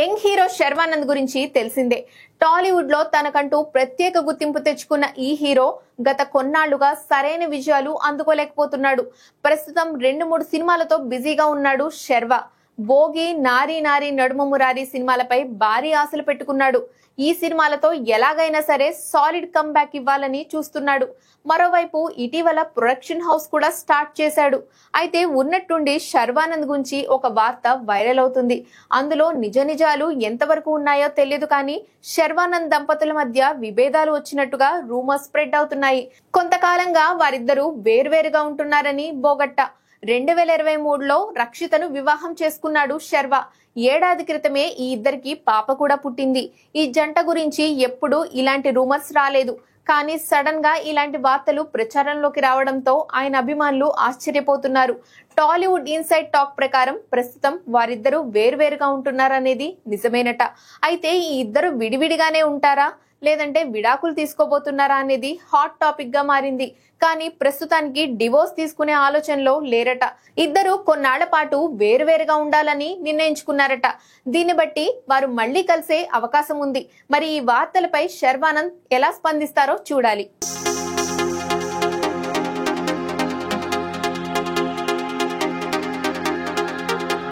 Young hero Sharwanand గురించి తెలిసిందే. టాలీవుడ్ లో తనకంటూ ప్రత్యేక గుర్తింపు తెచ్చుకున్న ఈ హీరో గత కొన్నాళ్లుగా సరైన విజయాలు అందుకోలేకపోతున్నాడు. ప్రస్తుతం 2-3 సినిమాలతో బిజీగా ఉన్నాడు శర్వ. భోగి, నారీ నారీ నడుమ మురారి సినిమాలపై భారీ ఆశలు పెట్టుకున్నాడు. ఈ సినిమాలతో ఎలాగైనా సరే సాలిడ్ కమ్ బ్యాక్ ఇవ్వాలని చూస్తున్నాడు. మరోవైపు ఇటీవల ప్రొడక్షన్ హౌస్ కూడా స్టార్ట్ చేశాడు. అయితే ఉన్నట్టుండి శర్వానంద్ గురించి ఒక వార్త వైరల్ అవుతుంది. అందులో నిజాలు ఎంతవరకు ఉన్నాయో తెలియదు కానీ శర్వానంద్ దంపతుల మధ్య విభేదాలు వచ్చినట్టుగా రూమర్స్ స్ప్రెడ్ అవుతున్నాయి. కొంతకాలంగా వారిద్దరూ వేర్వేరుగా ఉంటున్నారని బోగట్టా. 2023లో రక్షితను వివాహం చేసుకున్నాడు శర్వ. ఏడాది క్రితమే ఈ ఇద్దరికి పాప కూడా పుట్టింది. ఈ జంట గురించి ఎప్పుడు ఇలాంటి రూమర్స్ రాలేదు. కానీ సడన్ గా ఇలాంటి వార్తలు ప్రచారంలోకి రావడంతో ఆయన అభిమానులు ఆశ్చర్యపోతున్నారు. టాలీవుడ్ ఇన్సైడ్ టాక్ ప్రకారం ప్రస్తుతం వారిద్దరూ వేర్వేరుగా ఉంటున్నారనేది నిజమేనట. అయితే ఈ ఇద్దరు విడివిడిగానే ఉంటారా లేదంటే విడాకులు తీసుకోబోతున్నారా అనేది హాట్ టాపిక్ గా మారింది. కానీ ప్రస్తుతానికి డివోర్స్ తీసుకునే ఆలోచనలో లేరట. ఇద్దరు కొన్నాళ్ల పాటు వేరువేరుగా ఉండాలని నిర్ణయించుకున్నారట. దీన్ని బట్టి వారు మళ్లీ కలిసే అవకాశం ఉంది. మరి ఈ వార్తలపై శర్వానంద్ ఎలా స్పందిస్తారో చూడాలి.